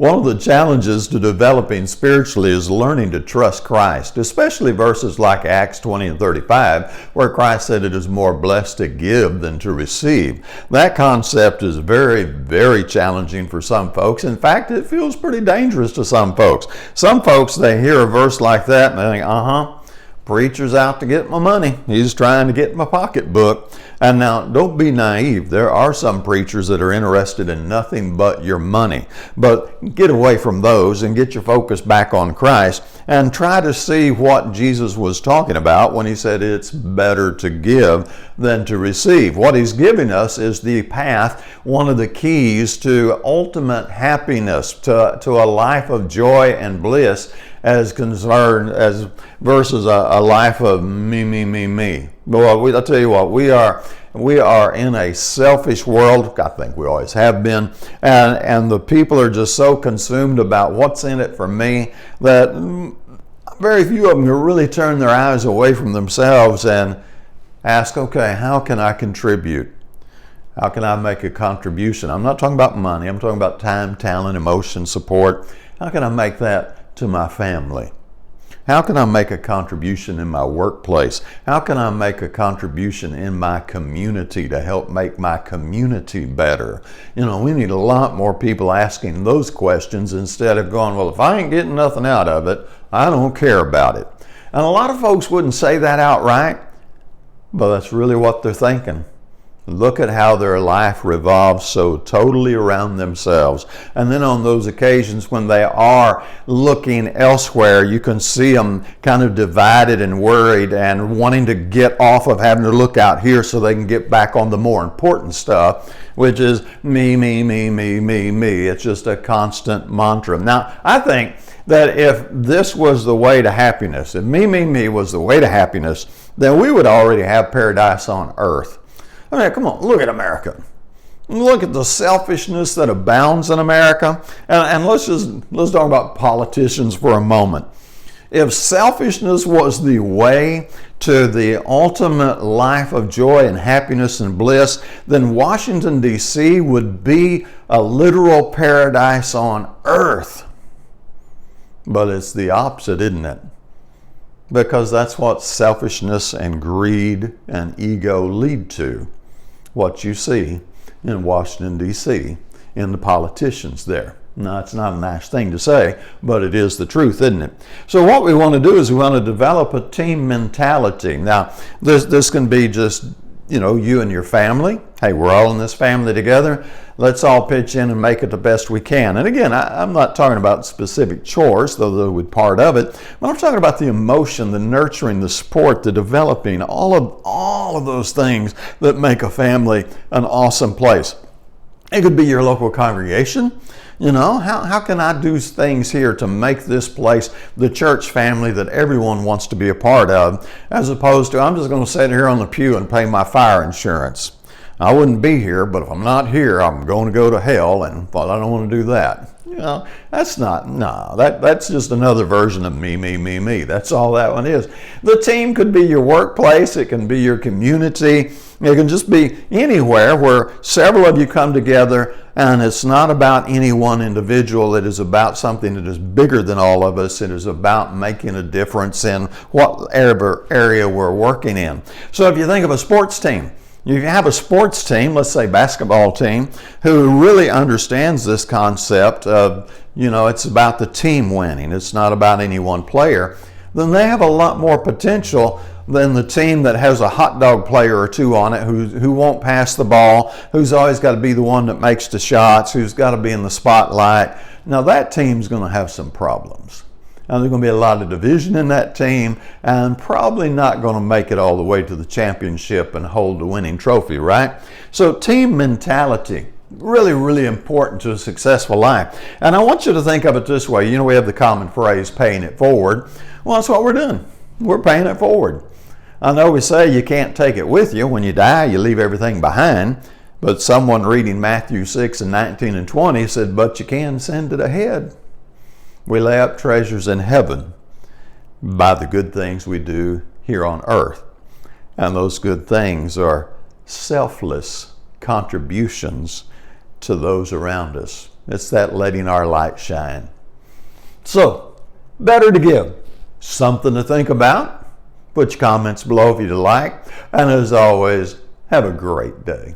One of the challenges to developing spiritually is learning to trust Christ, especially verses like Acts 20 and 35, where Christ said it is more blessed to give than to receive. That concept is very, very challenging for some folks. In fact, it feels pretty dangerous to some folks. Some folks, they hear a verse like that and they think, preacher's out to get my money. He's trying to get my pocketbook. And now, don't be naive. There are some preachers that are interested in nothing but your money. But get away from those and get your focus back on Christ and try to see what Jesus was talking about when he said it's better to give than to receive. What he's giving us is the path, one of the keys to ultimate happiness, to a life of joy and bliss, as concerned as versus a life of me. Well, I'll tell you what, we are in a selfish world. I think we always have been, and the people are just so consumed about what's in it for me that very few of them really turn their eyes away from themselves and ask, okay, how can I contribute? How can I make a contribution? I'm not talking about money. I'm talking about time, talent, emotion, support. How can I make that to my family? How can I make a contribution in my workplace? How can I make a contribution in my community to help make my community better? We need a lot more people asking those questions instead of going, well, if I ain't getting nothing out of it, I don't care about it. And a lot of folks wouldn't say that outright, but that's really what they're thinking. Look at how their life revolves so totally around themselves. And then on those occasions when they are looking elsewhere, you can see them kind of divided and worried and wanting to get off of having to look out here so they can get back on the more important stuff, which is me. It's just a constant mantra. Now, I think that if this was the way to happiness, if me was the way to happiness, then we would already have paradise on earth. I mean, come on, look at America. Look at the selfishness that abounds in America. And let's talk about politicians for a moment. If selfishness was the way to the ultimate life of joy and happiness and bliss, then Washington, D.C. would be a literal paradise on earth. But it's the opposite, isn't it? Because that's what selfishness and greed and ego lead to. What you see in Washington, D.C., in the politicians there. Now, it's not a nice thing to say, but it is the truth, isn't it? So what we want to do is we want to develop a team mentality. Now, this can be just, you and your family. Hey, we're all in this family together. Let's all pitch in and make it the best we can. And again, I'm not talking about specific chores, though that would part of it, but I'm talking about the emotion, the nurturing, the support, the developing, all of those things that make a family an awesome place. It could be your local congregation. How can I do things here to make this place the church family that everyone wants to be a part of, as opposed to I'm just going to sit here on the pew and pay my fire insurance. I wouldn't be here, but if I'm not here, I'm going to go to hell, and I don't want to do that. That's just another version of me. That's all that one is. The team could be your workplace. It can be your community. It can just be anywhere where several of you come together, and it's not about any one individual. It is about something that is bigger than all of us. It is about making a difference in whatever area we're working in. So if you think of a sports team, you have a sports team, let's say basketball team, who really understands this concept of, it's about the team winning. It's not about any one player. Then they have a lot more potential than the team that has a hot dog player or two on it who won't pass the ball, who's always got to be the one that makes the shots, who's got to be in the spotlight. Now that team's going to have some problems. And there's going to be a lot of division in that team and probably not going to make it all the way to the championship and hold the winning trophy, right? So team mentality, really, really important to a successful life. And I want you to think of it this way. We have the common phrase, paying it forward. Well, that's what we're doing. We're paying it forward. I know we say you can't take it with you. When you die, you leave everything behind. But someone reading Matthew 6 and 19 and 20 said, but you can send it ahead. We lay up treasures in heaven by the good things we do here on earth. And those good things are selfless contributions to those around us. It's that letting our light shine. So, better to give. Something to think about. Put your comments below if you'd like. And as always, have a great day.